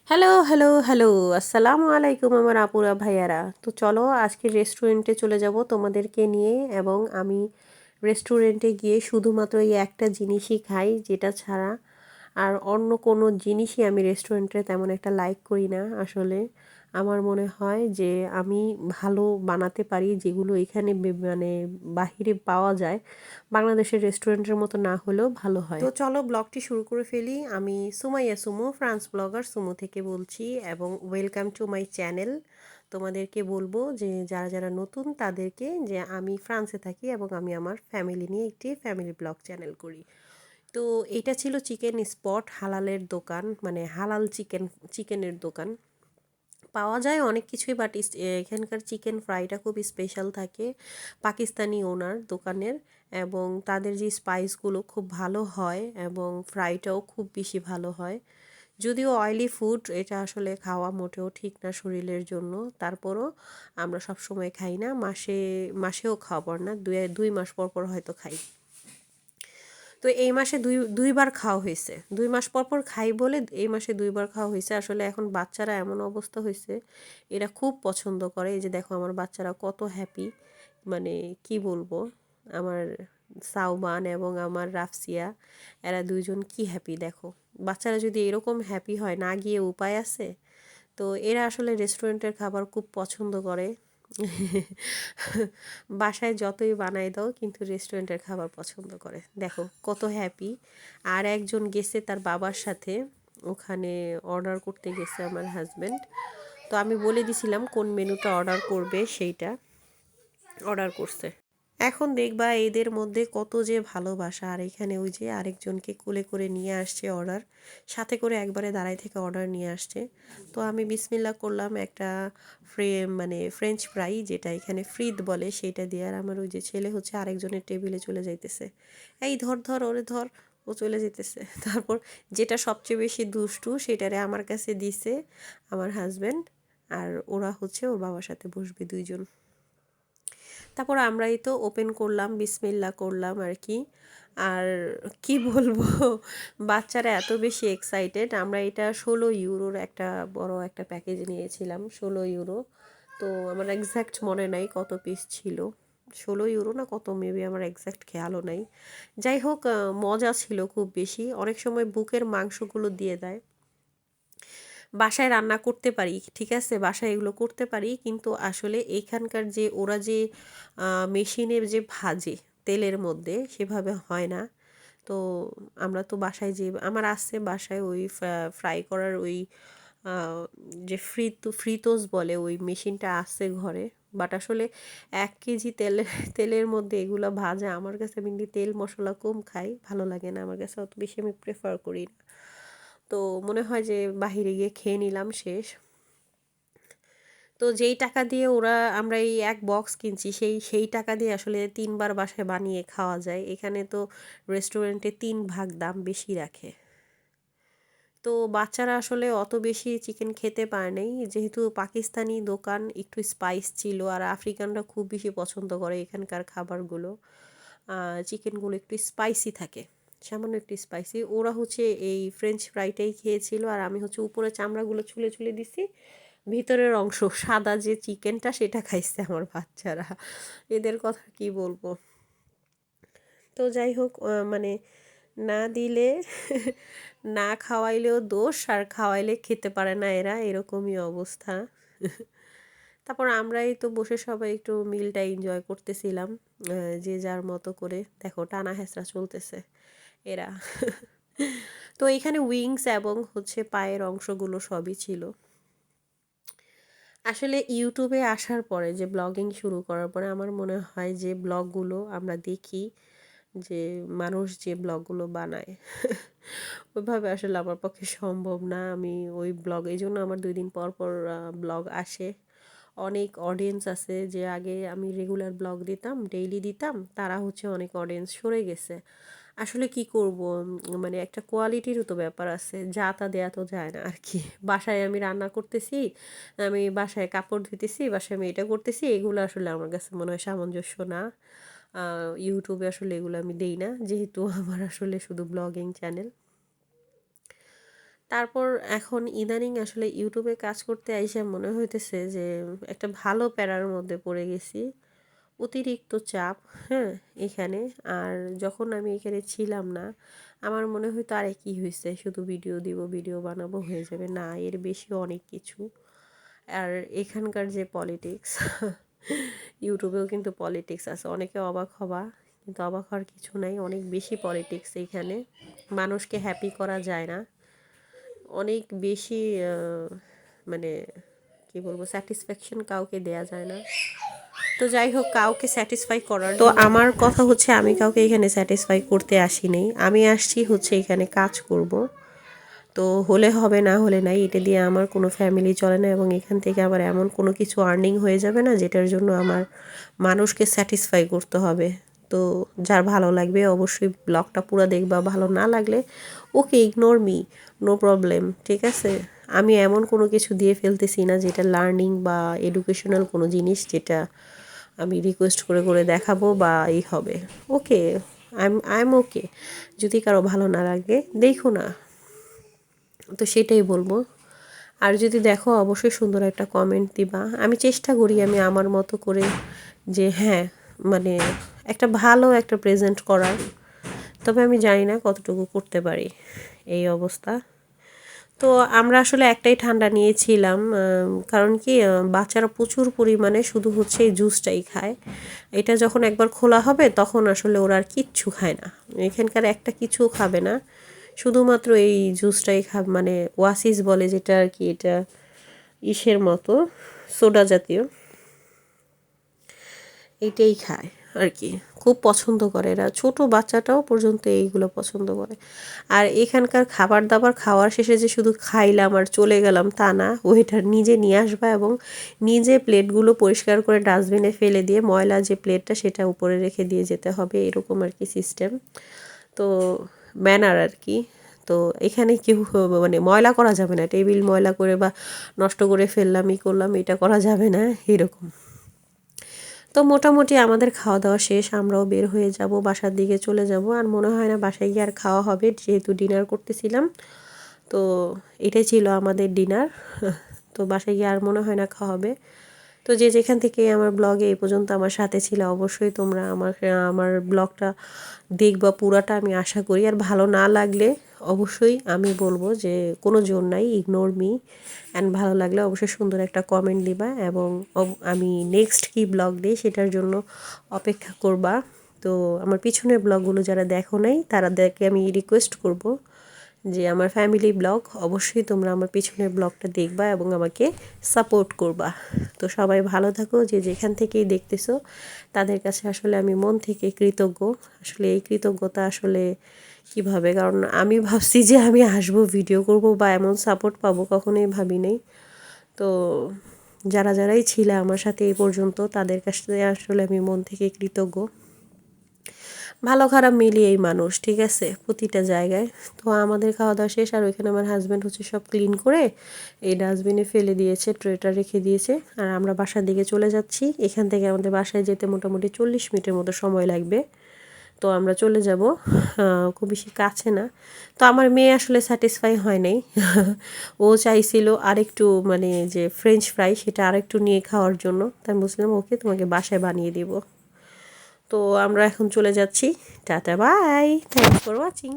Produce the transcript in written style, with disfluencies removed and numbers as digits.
Hello, hello, hello! আসসালামু আলাইকুম আমার আপুরা ভাইয়ারা। তো চলো আজকে রেস্টুরেন্টে চলে যাব তোমাদেরকে নিয়ে এবং আমি রেস্টুরেন্টে গিয়ে শুধুমাত্র এই একটা জিনিসই খাই যেটা ছাড়া আর অন্য কোনো জিনিসই আমি রেস্টুরেন্টে তেমন একটা লাইক করি না আসলে। আমার মনে হয় যে আমি ভালো বানাতে পারি যেগুলো এখানে মানে বাহিরে পাওয়া যায়। বাংলাদেশের রেস্টুরেন্টের মতো না হলেও ভালো হয়। তো চলো ব্লগটি শুরু করে ফেলি। আমি সুমাইয়া সুমু, ফ্রান্স ব্লগার সুমু থেকে বলছি এবং ওয়েলকাম টু মাই চ্যানেল। তোমাদেরকে বলবো যে যারা যারা নতুন তাদেরকে যে আমি ফ্রান্সে থাকি এবং আমি আমার ফ্যামিলি নিয়ে একটি ফ্যামিলি ব্লগ চ্যানেল করি। তো এটা ছিল চিকেন স্পট, হালালের দোকান, মানে হালাল চিকেনের দোকান। পাওয়া যায় অনেক কিছুই, বাট এখানকার চিকেন ফ্রাইটা খুব স্পেশাল থাকে। পাকিস্তানি ওনার দোকানের, এবং তাদের যে স্পাইসগুলো খুব ভালো হয় এবং ফ্রাইটাও খুব বেশি ভালো হয়। যদিও অয়েলি ফুড, এটা আসলে খাওয়া মোটেও ঠিক না শরীরের জন্য, তারপরও আমরা সবসময় খাই না, মাসেও খাওয়া পড় না, দুই মাস পর পর হয়তো খাই। তো এই মাসে দুইবার খাওয়া হয়েছে, 2 মাস পর পর খাই বলে এই মাসে দুইবার খাওয়া হয়েছে। আসলে এখন বাচ্চারা এমন অবস্থা হয়েছে, এরা খুব পছন্দ করে। এই যে দেখো আমার বাচ্চারা কত হ্যাপি, মানে কি বলবো, আমার সাউবান এবং আমার রাফসিয়া, এরা দুইজন কি হ্যাপি দেখো। বাচ্চারা যদি এরকম হ্যাপি হয়, না গিয়ে উপায় আছে। তো এরা আসলে রেস্টুরেন্টের খাবার খুব পছন্দ করে। বাসায় যতই বানাই দাও কিন্তু রেস্টুরেন্টের খাবার পছন্দ করে, দেখো কত হ্যাপি। আর একজন গেছে তার বাবার সাথে, ওখানে অর্ডার করতে গেছে আমার হাজব্যান্ড। তো আমি বলে দিছিলাম কোন মেনুটা অর্ডার করবে, সেইটা অর্ডার করছে। এখন দেখবা এদের মধ্যে কত যে ভালোবাসা। আর এখানে ওই যে আরেকজনকে কোলে করে নিয়ে আসছে অর্ডার, সাথে করে একবারে দাঁড়াই থেকে অর্ডার নিয়ে আসছে। তো আমি বিসমিল্লাহ করলাম একটা মানে ফ্রেঞ্চ ফ্রাই, যেটা এখানে ফ্রিদ বলে, সেইটা দিয়ে। আর আমার ওই যে ছেলে হচ্ছে আরেকজনের টেবিলে চলে যাইতেছে, এই ধর ধর ওরে ধর, ও চলে যেতেছে। তারপর যেটা সবচেয়ে বেশি দুষ্টু সেটারে আমার কাছে দিছে আমার হাজব্যান্ড, আর ওরা হচ্ছে ওর বাবার সাথে বসবে দুইজন। তারপর আমরাই তো ওপেন করলাম, বিসমিল্লা করলাম আর কি। আর কি বলবো, বাচ্চারা এত বেশি এক্সাইটেড। আমরা এটা 16 ইউরোর একটা বড় একটা প্যাকেজ নিয়েছিলাম, 16 ইউরো। তো আমার এক্স্যাক্ট মনে নাই কত পিস ছিল, 16 ইউরো না কত, মেবি আমার এক্স্যাক্ট খেয়ালও নাই। যাই হোক, মজা ছিল খুব বেশি। অনেক সময় বুকের মাংসগুলো দিয়ে দেয়। বাসায় রান্না করতে পারি, ঠিক আছে, বাসায় এগুলো করতে পারি, কিন্তু আসলে এইখানকার যে ওরা যে মেশিনের যে ভাজে তেলের মধ্যে, সেভাবে হয় না। তো আমরা তো বাসায় যে আমার আসছে বাসায় ওই ফ্রাই করার ওই যে ফ্রিতোস বলে ওই মেশিনটা আসছে ঘরে। বাট আসলে 1 কেজি তেলের মধ্যে এগুলো ভাজা, আমার কাছে মেনলি তেল মশলা কম খাই, ভালো লাগে না আমার কাছে, অত বেশি আমি প্রেফার করি না। তো মনে হয় যে বাহিরে গিয়ে খেয়ে নিলাম, শেষ। তো যেই টাকা দিয়ে আমরা এই এক বক্স কিনছি, সেই টাকা দিয়ে আসলে 3বার বাসায় বানিয়ে খাওয়া যায়। এখানে তো রেস্টুরেন্টে 3 ভাগ দাম বেশি রাখে। তো বাচ্চারা আসলে অত বেশি চিকেন খেতে পারে নাই, যেহেতু পাকিস্তানি দোকান, একটু স্পাইস ছিল। আর আফ্রিকানরা খুব বেশি পছন্দ করে এখানকার খাবারগুলো, চিকেনগুলো একটু স্পাইসি থাকে, সামান্য একটু স্পাইসি। ওরা হচ্ছে এই ফ্রেঞ্চ ফ্রাইটাই খেয়েছিল, আর আমি হচ্ছে উপরে চামড়াগুলো ছুলে ছুলে দিছি, ভিতরের অংশ সাদা যে চিকেনটা সেটা খাইছে আমার বাচ্চারা। এদের কথা কি বলবো। তো যাই হোক, মানে না দিলে না খাওয়াইলেও দোষ, আর খাওয়াইলে খেতে পারে না এরা, এরকমই অবস্থা। তারপর আমরাই তো বসে সবাই একটু মিলটা এনজয় করতেছিলাম, যে যার মতো করে। দেখো টানা হেঁচড়া চলতেছে এরা। তো এখানে উইংস এবং হচ্ছে পায়ের অংশগুলো সবই ছিল। আসলে ইউটিউবে আসার পরে, যে ব্লগিং শুরু করার পরে, আমার মনে হয় যে ব্লগগুলো আমরা দেখি, যে মানুষ যে ব্লগগুলো বানায়, ওইভাবে আসলে আমার পক্ষে সম্ভব না। আমি ওই ব্লগ, এই জন্য আমার 2 দিন পর পর ব্লগ আসে। অনেক অডিয়েন্স আছে, যে আগে আমি রেগুলার ব্লগ দিতাম, ডেইলি দিতাম, তারা হচ্ছে অনেক অডিয়েন্স সরে গেছে। আসলে কি করব, মানে একটা কোয়ালিটিরও তো ব্যাপার আছে, যা তা দেয়া তো যায় না আর কি। বাসায় আমি রান্না করতেছি, আমি বাসায় কাপড় ধুতেছি, বাসায় আমি এটা করতেছি, এগুলো আসলে আমার কাছে মনে হয় সামঞ্জস্য না। ইউটিউবে আসলে এগুলো আমি দেই না, যেহেতু আমার আসলে শুধু ব্লগিং চ্যানেল। তারপর এখন ইদানিং আসলে ইউটিউবে কাজ করতে আইসা মনে হইতেছে যে একটা ভালো প্যারার মধ্যে পড়ে গেছি। অতিরিক্ত চাপ, হ্যাঁ, এখানে। আর যখন আমি এখানে ছিলাম না, আমার মনে হইতো আরে কি হয়েছে, শুধু ভিডিও দিব, ভিডিও বানাবো, হয়ে যাবে। না, এর বেশি অনেক কিছু। আর এখানকার যে পলিটিক্স, ইউটিউবেও কিন্তু পলিটিক্স আছে, অনেকে অবাক হবা, কিন্তু অবাক হওয়ার কিছু নাই, অনেক বেশি পলিটিক্স এইখানে। মানুষকে হ্যাপি করা যায় না, অনেক বেশি মানে কি বলবো, স্যাটিসফ্যাকশন কাউকে দেয়া যায় না। তো যাই হোক, কাউকে স্যাটিসফাই করার, তো আমার কথা হচ্ছে আমি কাউকে এখানে স্যাটিসফাই করতে আসিনি, আমি আসছি হচ্ছে এখানে কাজ করব। তো হলে হবে, না হলে নাই, এটা দিয়ে আমার কোনো ফ্যামিলি চলে না, এবং এখান থেকে আবার এমন কোনো কিছু আর্নিং হয়ে যাবে না যেটার জন্য আমার মানুষকে স্যাটিসফাই করতে হবে। তো যার ভালো লাগবে অবশ্যই ব্লগটা পুরো দেখবা, ভালো না লাগলে ওকে ইগনোর মি, নো প্রবলেম, ঠিক আছে। আমি এমন কোনো কিছু দিয়ে ফেলতেছি না যেটা লার্নিং বা এডুকেশনাল কোনো জিনিস যেটা আমি রিকোয়েস্ট করে করে দেখাবো বা এই হবে। ওকে, আই এম ওকে। যদি কারো ভালো না লাগে দেখো না, তো সেটাই বলবো। আর যদি দেখো অবশ্যই সুন্দর একটা কমেন্ট দিবা। আমি চেষ্টা করি আমি আমার মতো করে যে হ্যাঁ, মানে একটা ভালো একটা প্রেজেন্ট করার, তবে আমি জানি না কতটুকু করতে পারি, এই অবস্থা। তো আমরা আসলে একটাই ঠান্ডা নিয়েছিলাম, কারণ কি বাচ্চারা প্রচুর পরিমাণে শুধু হচ্ছে এই জুসটাই খায়। এটা যখন একবার খোলা হবে তখন আসলে ওরা আর কিচ্ছু খায় না, এখানকার একটা কিছু খাবে না, শুধুমাত্র এই জুসটাই খাবে, মানে ওয়াসিস বলে যেটা আর কি, এটা ইসের মতো, সোডা জাতীয়, এইটাই খায় আর কি। খুব পছন্দ করে এরা, ছোট বাচ্চাটাও পর্যন্ত এইগুলো পছন্দ করে। আর এখানকার খাবার দাবার খাওয়ার শেষে যে শুধু খাইলাম আর চলে গেলাম তা না, ওইটা নিজে নিয়ে আসবা এবং নিজে প্লেটগুলো পরিষ্কার করে ডাস্টবিনে ফেলে দিয়ে ময়লা যে প্লেটটা সেটা উপরে রেখে দিয়ে যেতে হবে, এরকম আর কি সিস্টেম। তো ম্যানার আর কি। তো এখানে কেউ মানে ময়লা করা যাবে না, টেবিল ময়লা করে বা নষ্ট করে ফেললাম, ই করলাম, এটা করা যাবে না, এরকম। তো মোটামুটি আমাদের খাওয়া দাওয়া শেষ, আমরাও বের হয়ে যাব, বাসার দিকে চলে যাব। আর মনে হয় না বাসায় গিয়ে আর খাওয়া হবে, যেহেতু ডিনার করতেছিলাম। তো এটাই ছিল আমাদের ডিনার। তো বাসায় গিয়ে আর মনে হয় না খাওয়া হবে। তো যে যেখান থেকে আমার ব্লগে এই পর্যন্ত আমার সাথে ছিল, অবশ্যই তোমরা আমার ব্লগটা দেখবা পুরাটা, আমি আশা করি। আর ভালো না লাগলে অবশ্যই আমি বলবো যে কোনো জোর নাই, ইগনোর মি। অ্যান্ড ভালো লাগলে অবশ্যই সুন্দর একটা কমেন্ট দিবা, এবং আমি নেক্সট কি ব্লগ দিই সেটার জন্য অপেক্ষা করবা। তো আমার পিছনের ব্লগগুলো যারা দেখো নাই তাদেরকে আমি রিকোয়েস্ট করব যে আমার ফ্যামিলি ব্লগ অবশ্যই তোমরা আমার পিছনের ব্লগটা দেখবা এবং আমাকে সাপোর্ট করবা। তো সবাই ভালো থাকো, যে যেখান থেকেই দেখতেছো তাদের কাছে আসলে আমি মন থেকে কৃতজ্ঞ। আসলে এই কৃতজ্ঞতা আসলে কিভাবে, কারণ আমি ভাবছি যে আমি আসবো, ভিডিও করব বা এমন সাপোর্ট পাবো, কখনোই ভাবি নাই। তো যারা যারাই ছিল আমার সাথে এই পর্যন্ত তাদের কাছে আসলে আমি মন থেকে কৃতজ্ঞ। ভালো খারাপ মিলিয়েই মানুষ, ঠিক আছে, প্রতিটা জায়গায়। তো আমাদের খাওয়া দাওয়া শেষ, আর ওইখানে আমার হাজব্যান্ড হচ্ছে সব ক্লিন করে এই ডাস্টবিনে ফেলে দিয়েছে, ট্রেটা রেখে দিয়েছে। আর আমরা বাসার দিকে চলে যাচ্ছি, এখান থেকে আমাদের বাসায় যেতে মোটামুটি 40 মিনিটের মতো সময় লাগবে। তো আমরা চলে যাব, খুব বেশি কাছে না। তো আমার মেয়ে আসলে স্যাটিসফাই হয় নাই, ও চাইছিল আরেকটু, মানে যে ফ্রেঞ্চ ফ্রাই সেটা আরেকটু নিয়ে খাওয়ার জন্য। তাই বলছিলাম ওকে তোমাকে বাসায় বানিয়ে দিব। তো আমরা এখন চলে যাচ্ছি, tata bye, thanks for watching.